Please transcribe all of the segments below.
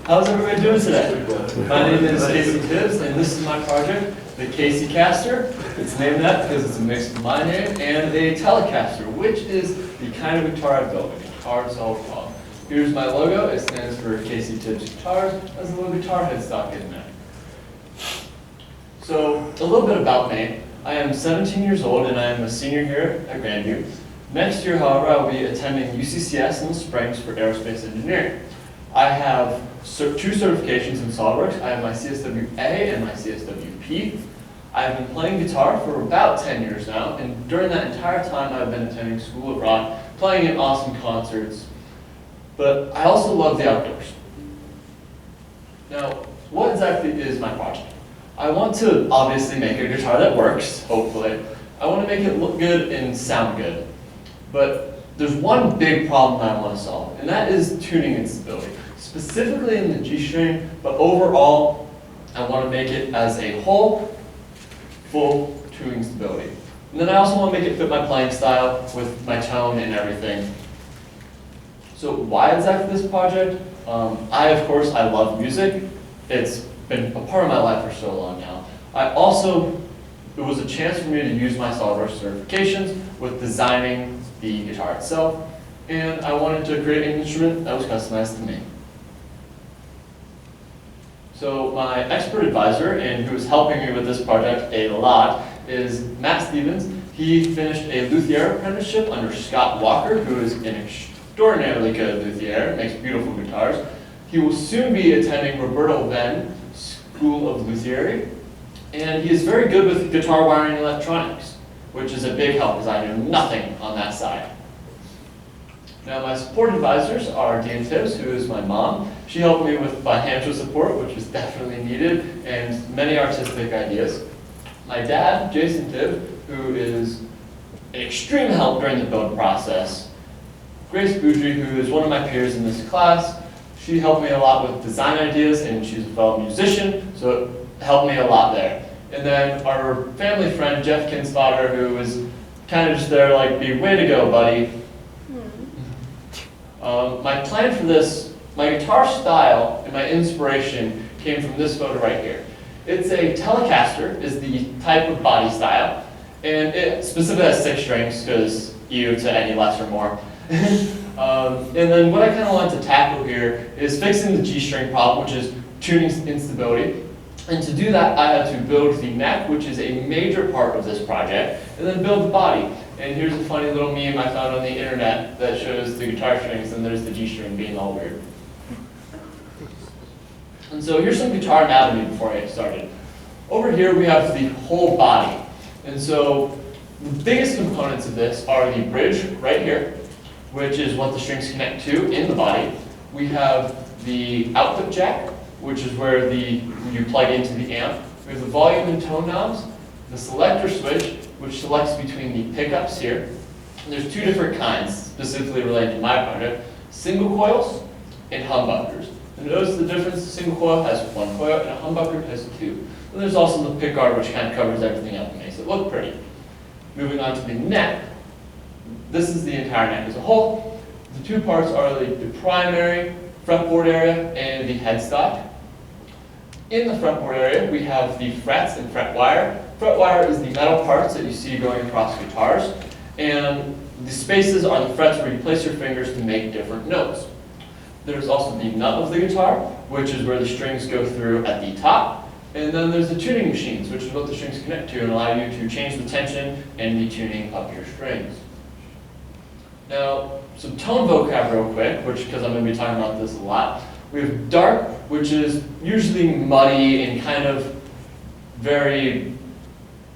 How's everybody doing today? My name is Tibbs, and this is my project, the Caster. It's named that because it's a mix of my name and a Telecaster, which is the kind of guitar I built, a guitar solid problem. Here's my logo. It stands for Casey Tibbs Guitars. Has a little guitar headstock in there. So, a little bit about me. I am 17 years old and I am a senior here at Grandview. Next year, however, I will be attending UCCS in the Springs for aerospace engineering. I have two certifications in SolidWorks. I have my CSWA and my CSWP. I've been playing guitar for about 10 years now, and during that entire time I've been attending school of rock, playing in awesome concerts, but I also love the outdoors. Now, what exactly is my project? I want to obviously make a guitar that works, hopefully. I want to make it look good and sound good. But there's one big problem that I want to solve, and that is tuning instability. Specifically in the G string, but overall, I want to make it as a whole, full tuning stability. And then I also want to make it fit my playing style with my tone and everything. So why exactly this project? Of course, I love music. It's been a part of my life for so long now. It was a chance for me to use my SolidWorks certifications with designing the guitar itself, and I wanted to create an instrument that was customized to me. So my expert advisor, and who is helping me with this project a lot, is Matt Stevens. He finished a luthier apprenticeship under Scott Walker, who is an extraordinarily good luthier, makes beautiful guitars. He will soon be attending Roberto Venn School of Luthiery, and he is very good with guitar wiring and electronics, which is a big help because I know nothing on that side. Now my support advisors are Dean Tibbs, who is my mom. She helped me with financial support, which was definitely needed, and many artistic ideas. My dad, Jason Tibbs, who is an extreme help during the build process. Grace Boudry, who is one of my peers in this class. She helped me a lot with design ideas, and she's a fellow musician, so it helped me a lot there. And then our family friend, Jeff Kinsfather, who was kind of just there like, way to go, buddy. My plan for this, my guitar style and my inspiration came from this photo right here. It's a Telecaster, is the type of body style, and it specifically has 6 strings, because you to any less or more. And then what I kind of want to tackle here is fixing the G string problem, which is tuning instability. And to do that, I had to build the neck, which is a major part of this project, and then build the body. And here's a funny little meme I found on the internet that shows the guitar strings, and there's the G string being all weird. And so here's some guitar anatomy before I get started. Over here we have the whole body. And so the biggest components of this are the bridge right here, which is what the strings connect to in the body. We have the output jack, which is where you plug into the amp. We have the volume and tone knobs, the selector switch, which selects between the pickups here. And there's 2 different kinds, specifically related to my project, single coils and humbuckers. And notice the difference, the single coil has 1 coil and a humbucker has 2. And there's also the pick guard, which kind of covers everything up and makes it look pretty. Moving on to the neck, this is the entire neck as a whole. The 2 parts are the primary fretboard area and the headstock. In the fretboard area, we have the frets and fret wire. Fret wire is the metal parts that you see going across guitars, and the spaces are the frets where you place your fingers to make different notes. There's also the nut of the guitar, which is where the strings go through at the top, and then there's the tuning machines, which is what the strings connect to and allow you to change the tension and the tuning of your strings. Now, some tone vocab real quick, because I'm going to be talking about this a lot. We have dark, which is usually muddy and kind of very,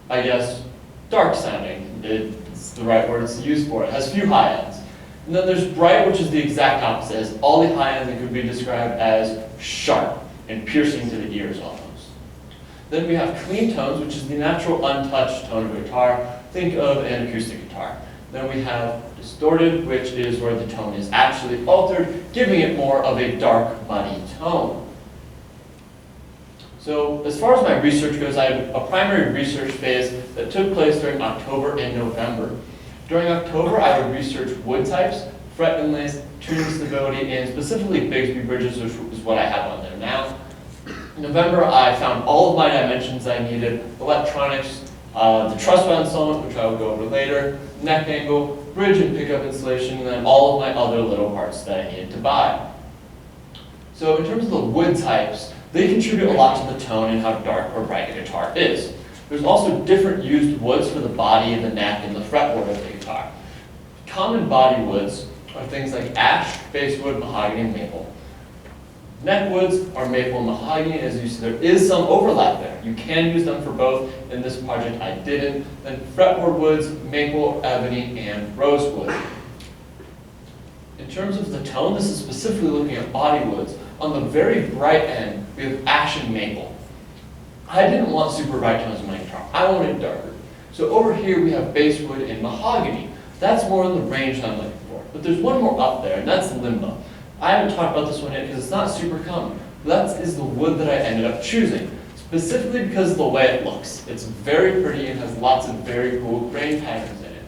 I guess, dark sounding. It's the right word to use for it. It has few high ends. And then there's bright, which is the exact opposite. It has all the high ends that could be described as sharp and piercing to the ears almost. Then we have clean tones, which is the natural untouched tone of a guitar. Think of an acoustic guitar. Then we have distorted, which is where the tone is actually altered, giving it more of a dark, muddy tone. So as far as my research goes, I had a primary research phase that took place during October and November. During October, I would research wood types, fret inlays, tuning stability, and specifically Bigsby bridges, which is what I have on there now. In November, I found all of my dimensions I needed: electronics, the truss rod installment, which I will go over later, neck angle, bridge and pickup installation, and then all of my other little parts that I needed to buy. So in terms of the wood types, they contribute a lot to the tone and how dark or bright a guitar is. There's also different used woods for the body, the neck, and the fretboard of the guitar. Common body woods are things like ash, basswood, mahogany, and maple. Neck woods are maple and mahogany. As you see, there is some overlap there. You can use them for both. In this project, I didn't. Then fretboard woods, maple, ebony, and rosewood. In terms of the tone, this is specifically looking at body woods. On the very bright end, we have ash and maple. I didn't want super bright tones in my guitar. I wanted darker. So over here, we have basswood and mahogany. That's more in the range I'm looking for. But there's one more up there, and that's limbo. I haven't talked about this one yet because it's not super common. That is the wood that I ended up choosing, specifically because of the way it looks. It's very pretty and has lots of very cool grain patterns in it.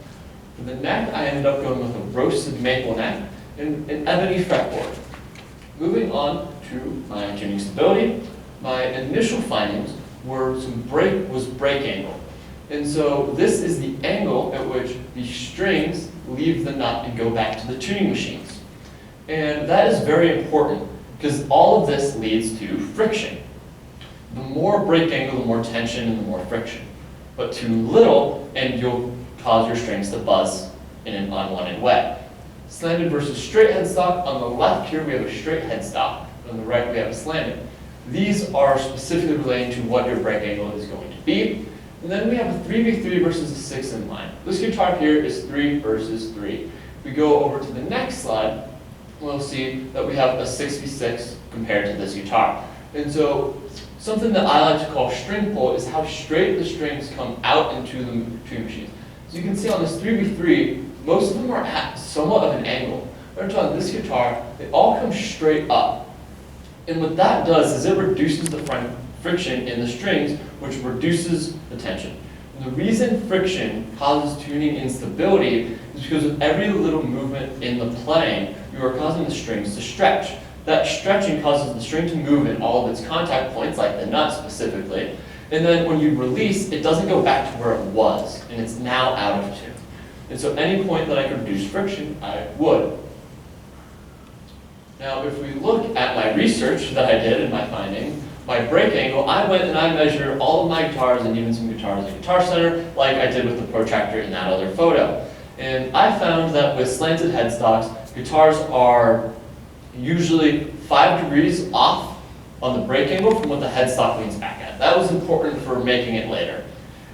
For the neck, I ended up going with a roasted maple neck and an ebony fretboard. Moving on to my tuning stability, my initial findings were break angle. And so this is the angle at which the strings leave the nut and go back to the tuning machines. And that is very important because all of this leads to friction. The more break angle, the more tension and the more friction. But too little, and you'll cause your strings to buzz in an unwanted way. Slanted versus straight headstock. On the left here, we have a straight headstock. On the right, we have a slanted. These are specifically relating to what your break angle is going to be. And then we have a 3v3 versus a 6 in line. This guitar here is 3 versus 3. We go over to the next slide, we'll see that we have a 6v6 compared to this guitar. And so something that I like to call string pull is how straight the strings come out into the tuning machines. So you can see on this 3v3, most of them are at somewhat of an angle. But on this guitar, they all come straight up. And what that does is it reduces the friction in the strings, which reduces the tension. And the reason friction causes tuning instability is because with every little movement in the playing, you are causing the strings to stretch. That stretching causes the string to move in all of its contact points, like the nut specifically. And then when you release, it doesn't go back to where it was, and it's now out of tune. And so any point that I could reduce friction, I would. Now, if we look at my research that I did and my finding, my break angle, I went and I measured all of my guitars and even some guitars at Guitar Center, like I did with the protractor in that other photo. And I found that with slanted headstocks, guitars are usually 5 degrees off on the break angle from what the headstock leans back at. That was important for making it later.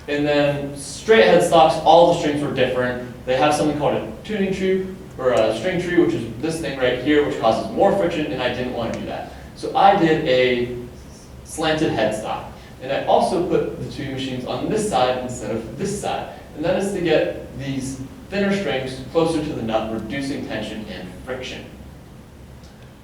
And then straight headstocks, all the strings were different. They have something called a tuning tree, or a string tree, which is this thing right here, which causes more friction, and I didn't want to do that. So I did a slanted headstock. And I also put the tuning machines on this side instead of this side. And that is to get these thinner strings closer to the nut, reducing tension and friction.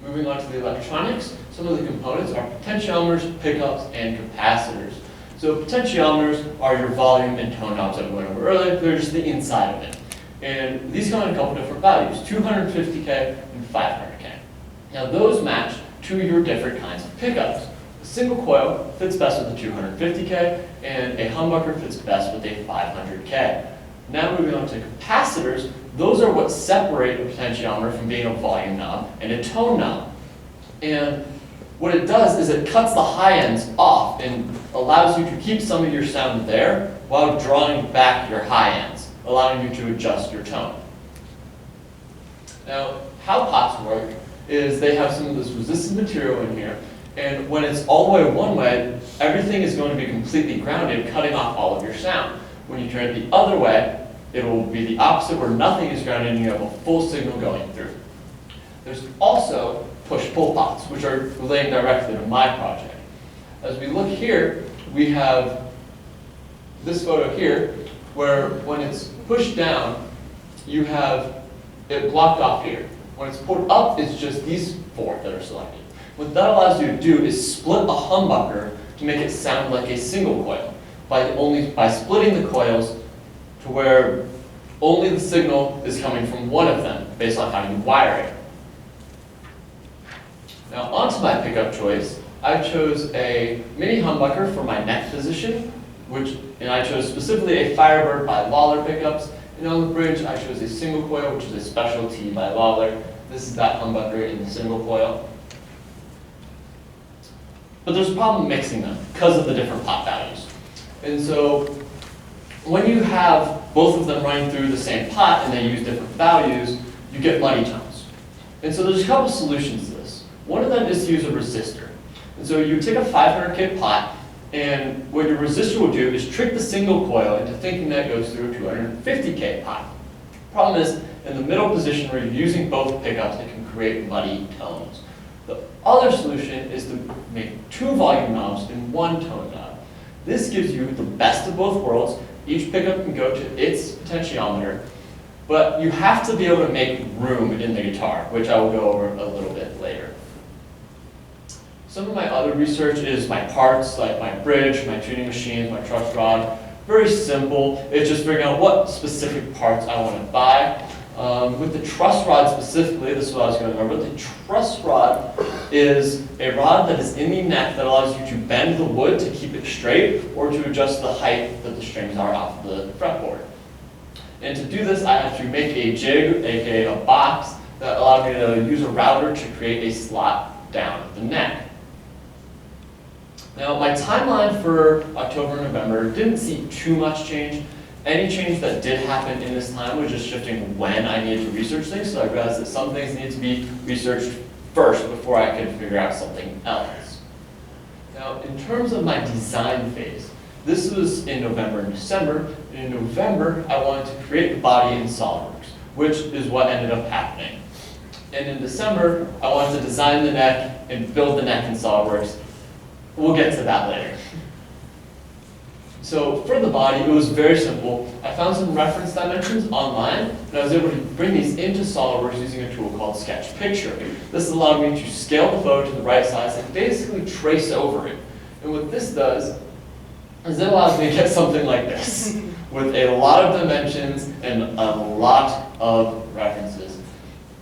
Moving on to the electronics, some of the components are potentiometers, pickups, and capacitors. So potentiometers are your volume and tone knobs that we went over earlier. They're just the inside of it. And these come in a couple different values, 250K and 500K. Now those match to your different kinds of pickups. A single coil fits best with a 250K, and a humbucker fits best with a 500K. Now moving on to capacitors, those are what separate a potentiometer from being a volume knob and a tone knob. And what it does is it cuts the high ends off and allows you to keep some of your sound there while drawing back your high ends, allowing you to adjust your tone. Now, how pots work is they have some of this resistant material in here, and when it's all the way one way, everything is going to be completely grounded, cutting off all of your sound. When you turn it the other way, it will be the opposite, where nothing is grounded and you have a full signal going through. There's also push-pull pots, which are relating directly to my project. As we look here, we have this photo here, where when it's pushed down, you have it blocked off here. When it's pulled up, it's just these 4 that are selected. What that allows you to do is split a humbucker to make it sound like a single coil by splitting the coils to where only the signal is coming from one of them, based on how you wire it. Now onto my pickup choice, I chose a mini humbucker for my neck position, and I chose specifically a Firebird by Lawler pickups, and on the bridge I chose a single coil, which is a specialty by Lawler. This is that humbucker in the single coil. But there's a problem mixing them because of the different pot values. And so when you have both of them running through the same pot and they use different values, you get muddy tones. And so there's a couple solutions to this. One of them is to use a resistor. And so you take a 500K pot, and what your resistor will do is trick the single coil into thinking that it goes through a 250K pot. Problem is, in the middle position where you're using both pickups, it can create muddy tones. The other solution is to make two volume knobs and one tone knob. This gives you the best of both worlds. Each pickup can go to its potentiometer, but you have to be able to make room in the guitar, which I will go over a little bit later. Some of my other research is my parts, like my bridge, my tuning machines, my truss rod. Very simple. It's just figuring out what specific parts I want to buy. With the truss rod specifically, this is what I was going over. The truss rod is a rod that is in the neck that allows you to bend the wood to keep it straight or to adjust the height that the strings are off the fretboard. And to do this, I have to make a jig, aka a box, that allowed me to use a router to create a slot down the neck. Now, my timeline for October and November didn't see too much change. Any change that did happen in this time was just shifting when I needed to research things, so I realized that some things needed to be researched first before I could figure out something else. Now, in terms of my design phase, this was in November and December. In November, I wanted to create the body in SolidWorks, which is what ended up happening. And in December, I wanted to design the neck and build the neck in SolidWorks. We'll get to that later. So for the body, it was very simple. I found some reference dimensions online, and I was able to bring these into SolidWorks using a tool called Sketch Picture. This allowed me to scale the photo to the right size and basically trace over it. And what this does is it allows me to get something like this, with a lot of dimensions and a lot of references.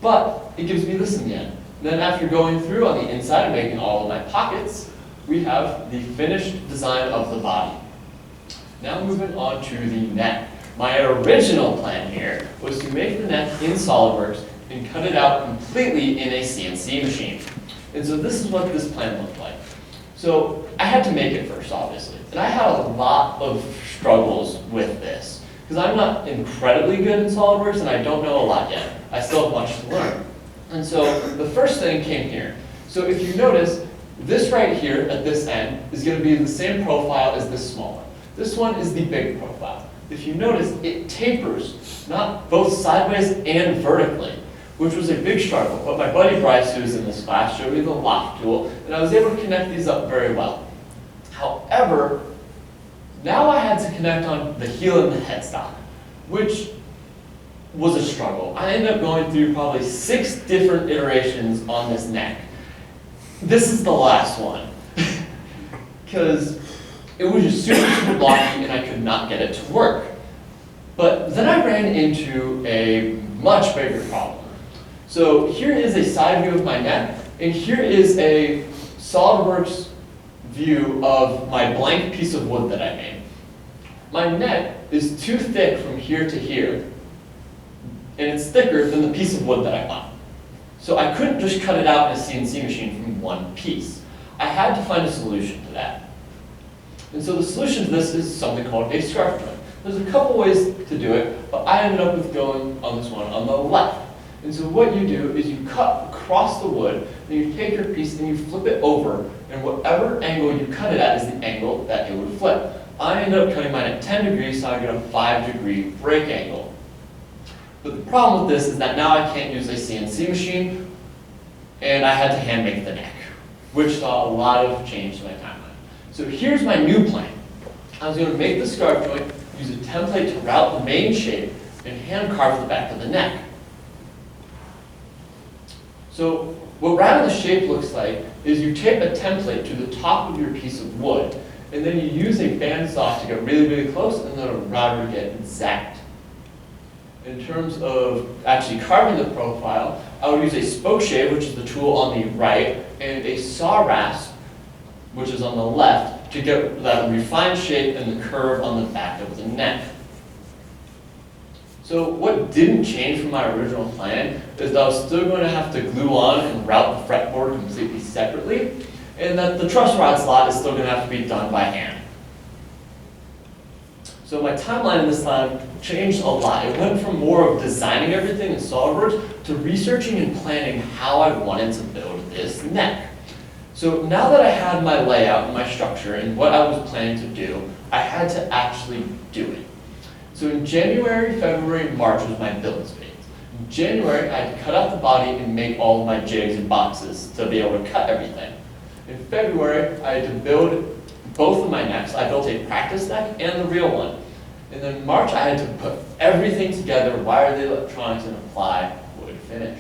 But it gives me this in the end. And then after going through on the inside and making all of my pockets, we have the finished design of the body. Now moving on to the neck. My original plan here was to make the neck in SolidWorks and cut it out completely in a CNC machine. And so this is what this plan looked like. So I had to make it first, obviously. And I had a lot of struggles with this, because I'm not incredibly good in SolidWorks and I don't know a lot yet. I still have much to learn. And so the first thing came here. So if you notice, this right here at this end is going to be the same profile as this small one. This one is the big profile. If you notice, it tapers, not both sideways and vertically, which was a big struggle. But my buddy Bryce, who was in this class, showed me the lock tool, and I was able to connect these up very well. However, now I had to connect on the heel and the headstock, which was a struggle. I ended up going through probably 6 different iterations on this neck. This is the last one, because it was just super blocky and I could not get it to work. But then I ran into a much bigger problem. So here is a side view of my neck, and here is a SolidWorks view of my blank piece of wood that I made. My neck is too thick from here to here, and it's thicker than the piece of wood that I bought. So I couldn't just cut it out in a CNC machine from one piece. I had to find a solution to that. And so the solution to this is something called a scarf joint. There's a couple ways to do it, but I ended up with going on this one on the left. And so what you do is you cut across the wood, and you take your piece and you flip it over, and whatever angle you cut it at is the angle that it would flip. I ended up cutting mine at 10 degrees, so I get a 5-degree break angle. But the problem with this is that now I can't use a CNC machine, and I had to hand make the neck, which saw a lot of change to my timeline. So here's my new plan. I was going to make the scarf joint, use a template to route the main shape, and hand carve the back of the neck. So what routing the shape looks like is you tape a template to the top of your piece of wood, and then you use a bandsaw to get really, really close, and then a router to get exact. In terms of actually carving the profile, I would use a spoke shave, which is the tool on the right, and a saw rasp, which is on the left, to get that refined shape and the curve on the back of the neck. So what didn't change from my original plan is that I was still going to have to glue on and route the fretboard completely separately, and that the truss rod slot is still going to have to be done by hand. So my timeline in this time changed a lot. It went from more of designing everything in SolidWorks to researching and planning how I wanted to build this neck. So now that I had my layout and my structure and what I was planning to do, I had to actually do it. So in January, February, March was my build phase. In January, I had to cut out the body and make all of my jigs and boxes to be able to cut everything. In February, I had to build both of my necks. I built a practice neck and the real one. And then in March, I had to put everything together, wire the electronics, and apply wood finish.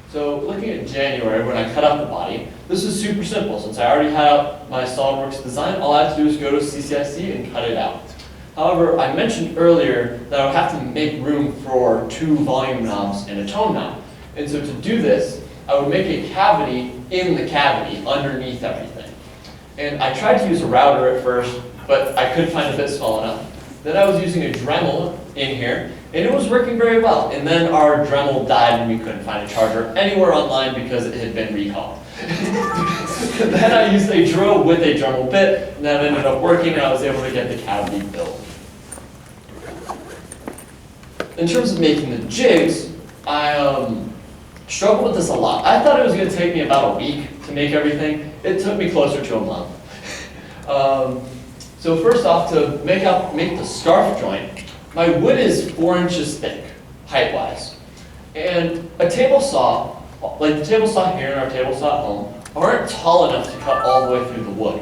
So looking at January, when I cut out the body, this is super simple. Since I already had my SolidWorks design, all I have to do is go to CCIC and cut it out. However, I mentioned earlier that I would have to make room for 2 volume knobs and a tone knob. And so to do this, I would make a cavity in the cavity underneath everything. And I tried to use a router at first, but I couldn't find a bit small enough. Then I was using a Dremel in here, and it was working very well. And then our Dremel died and we couldn't find a charger anywhere online because it had been recalled. Then I used a drill with a Dremel bit, and that ended up working, and I was able to get the cavity built. In terms of making the jigs, I struggled with this a lot. I thought it was going to take me about a week to make everything. It took me closer to a month. So first off, to make the scarf joint, my wood is 4 inches thick, height-wise. And a table saw, like the table saw here and our table saw at home, aren't tall enough to cut all the way through the wood,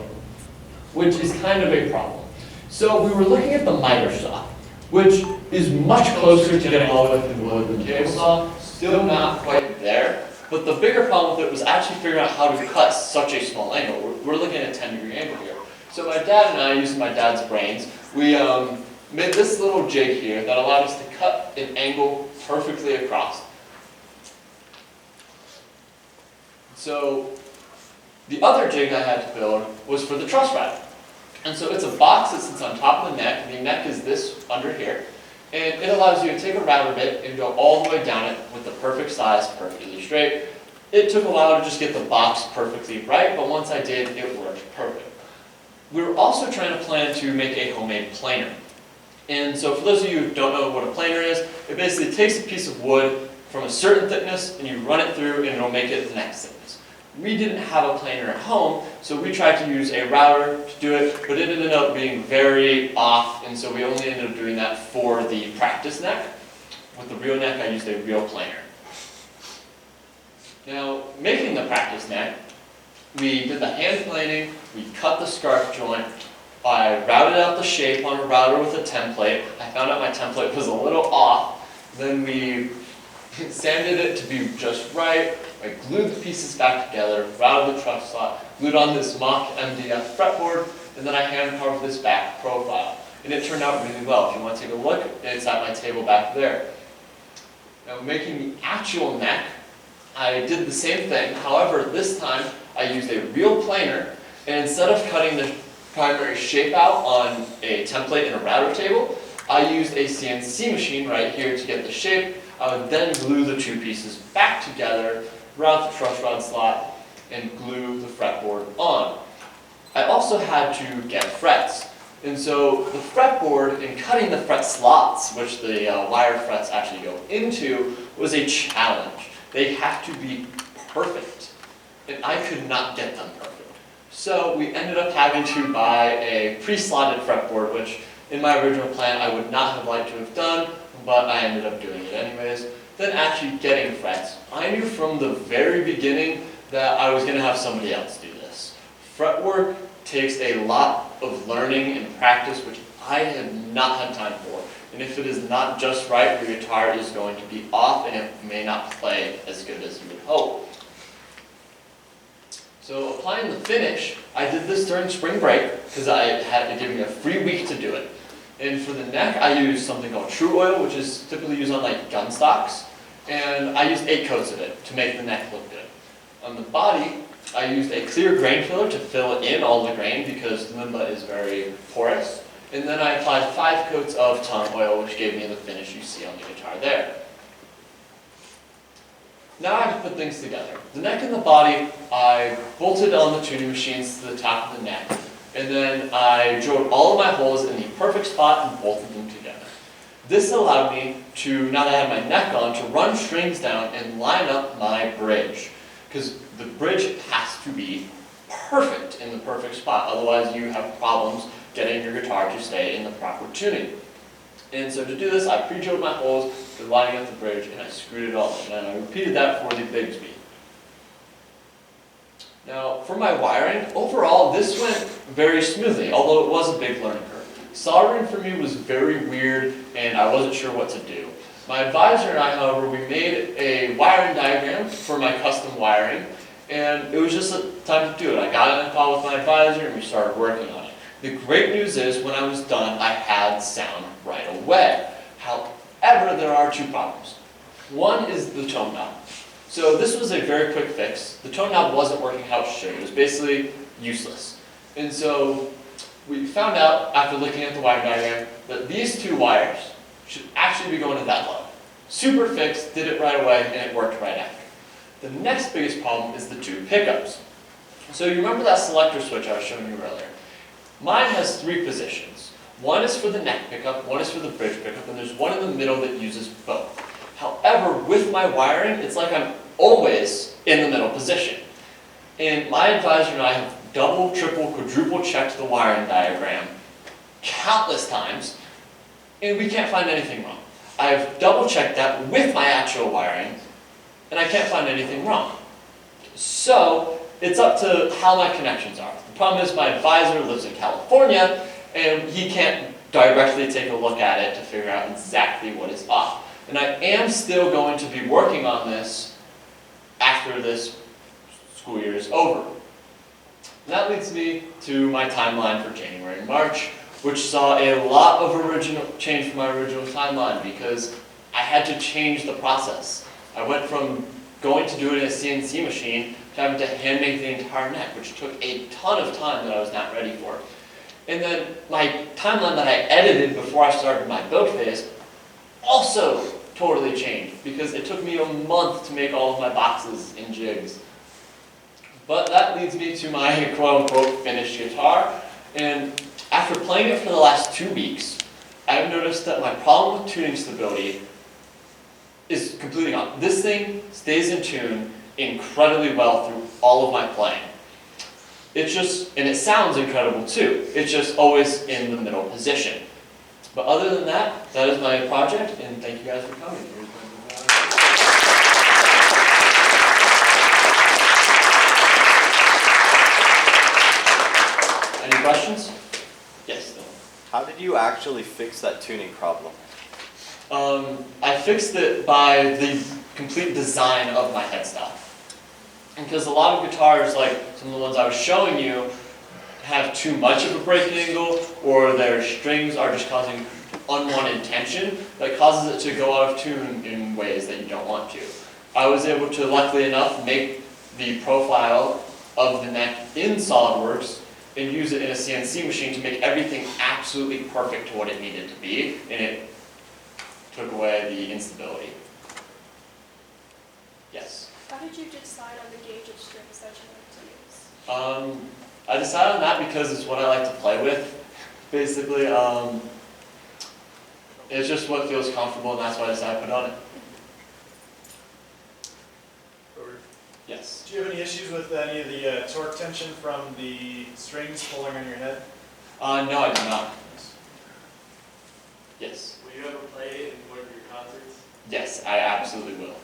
which is kind of a problem. So we were looking at the miter saw, which is much closer to getting all the way through the wood than the table saw. Still not quite there, but the bigger problem with it was actually figuring out how to cut such a small angle. We're looking at a 10-degree angle here. So my dad and I, using my dad's brains, we made this little jig here that allowed us to cut an angle perfectly across. So the other jig I had to build was for the truss rod. And so it's a box that sits on top of the neck. The neck is this under here. And it allows you to take a router bit and go all the way down it with the perfect size, perfectly straight. It took a while to just get the box perfectly right, but once I did, it worked perfect. We were also trying to plan to make a homemade planer. And so for those of you who don't know what a planer is, it basically takes a piece of wood from a certain thickness and you run it through and it'll make it the next thickness. We didn't have a planer at home, so we tried to use a router to do it, but it ended up being very off, and so we only ended up doing that for the practice neck. With the real neck, I used a real planer. Now, making the practice neck, we did the hand planing, we cut the scarf joint, I routed out the shape on a router with a template. I found out my template was a little off. Then we sanded it to be just right. I glued the pieces back together, routed the truss slot, glued on this mock MDF fretboard, and then I hand carved this back profile. And it turned out really well. If you want to take a look, it's at my table back there. Now making the actual neck, I did the same thing. However, this time I used a real planer, and instead of cutting the primary shape out on a template in a router table, I used a CNC machine right here to get the shape. I would then glue the 2 pieces back together, route the truss rod slot, and glue the fretboard on. I also had to get frets. And so the fretboard and cutting the fret slots, which the wire frets actually go into, was a challenge. They have to be perfect, and I could not get them perfect. So we ended up having to buy a pre-slotted fretboard, which in my original plan I would not have liked to have done, but I ended up doing it anyways. Then actually getting frets. I knew from the very beginning that I was going to have somebody else do this. Fretwork takes a lot of learning and practice, which I had not had time for. And if it is not just right, your guitar is going to be off and it may not play as good as you would hope. So applying the finish, I did this during spring break because I had to give me a free week to do it. And for the neck, I use something called True Oil, which is typically used on like gun stocks. And I used 8 coats of it to make the neck look good. On the body, I used a clear grain filler to fill in all the grain because the limba is very porous. And then I applied 5 coats of tongue oil, which gave me the finish you see on the guitar there. Now I have to put things together. The neck and the body, I bolted on the tuning machines to the top of the neck. And then I drilled all of my holes in the perfect spot and bolted them together. This allowed me to, now that I had my neck on, to run strings down and line up my bridge. Because the bridge has to be perfect in the perfect spot. Otherwise you have problems getting your guitar to stay in the proper tuning. And so to do this, I pre-drilled my holes for lining up the bridge and I screwed it all in. And I repeated that for the Bigsby. Now, for my wiring, overall, this went very smoothly, although it was a big learning curve. Soldering for me was very weird, and I wasn't sure what to do. My advisor and I, however, we made a wiring diagram for my custom wiring, and it was just time to do it. I got on a call with my advisor, and we started working on it. The great news is, when I was done, I had sound right away. However, there are 2 problems. One is the tone knob. So this was a very quick fix. The tone knob wasn't working how it should. It was basically useless. And so we found out after looking at the wiring diagram that these 2 wires should actually be going to that low. Super fix, did it right away, and it worked right after. The next biggest problem is the 2 pickups. So you remember that selector switch I was showing you earlier? Mine has 3 positions. One is for the neck pickup, one is for the bridge pickup, and there's one in the middle that uses both. However, with my wiring, it's like I'm always in the middle position. And my advisor and I have double, triple, quadruple checked the wiring diagram countless times, and we can't find anything wrong. I've double checked that with my actual wiring, and I can't find anything wrong. So, it's up to how my connections are. The problem is my advisor lives in California, and he can't directly take a look at it to figure out exactly what is off. And I am still going to be working on this after this school year is over. And that leads me to my timeline for January and March, which saw a lot of change from my original timeline because I had to change the process. I went from going to do it in a CNC machine to having to hand make the entire neck, which took a ton of time that I was not ready for. And then my timeline that I edited before I started my build phase also totally changed because it took me a month to make all of my boxes and jigs. But that leads me to my quote-unquote finished guitar. And after playing it for the last 2 weeks, I've noticed that my problem with tuning stability is completely gone. This thing stays in tune incredibly well through all of my playing. It's just, and it sounds incredible too, it's just always in the middle position. But other than that, that is my project, and thank you guys for coming. Any questions? Yes, Dylan. How did you actually fix that tuning problem? I fixed it by the complete design of my headstock. Because a lot of guitars, like some of the ones I was showing you, have too much of a break angle, or their strings are just causing unwanted tension that causes it to go out of tune in ways that you don't want to. I was able to, luckily enough, make the profile of the neck in SolidWorks and use it in a CNC machine to make everything absolutely perfect to what it needed to be, and it took away the instability. Yes? How did you decide on the gauge of strings that you like to use? I decided on that because it's what I like to play with. Basically, it's just what feels comfortable, and that's why I decided to put on it. Yes? Do you have any issues with any of the torque tension from the strings pulling on your head? No, I do not. Yes? Will you ever play it in one of your concerts? Yes, I absolutely will.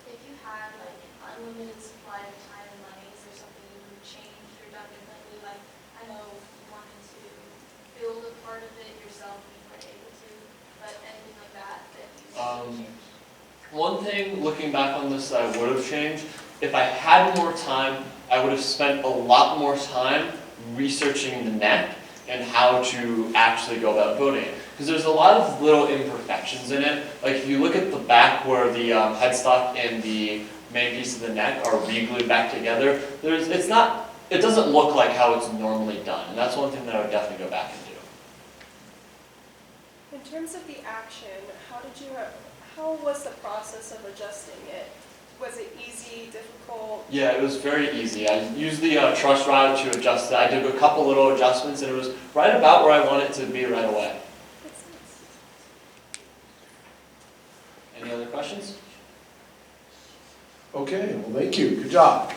If you had like an unlimited supply of time and money, is there something you would change or done differently? Like, I know you wanted to build a part of it yourself and you weren't able to, but anything like that that you would change? One thing, looking back on this, that I would have changed, if I had more time, I would have spent a lot more time researching the neck and how to actually go about building it. Because there's a lot of little imperfections in it. Like if you look at the back where the headstock and the main piece of the neck are re-glued back together, it doesn't look like how it's normally done. And that's one thing that I would definitely go back and do. In terms of the action, how was the process of adjusting it? Was it easy, difficult? Yeah, it was very easy. I used the truss rod to adjust it. I did a couple little adjustments and it was right about where I want it to be right away. Any other questions? Okay, well, thank you. Good job.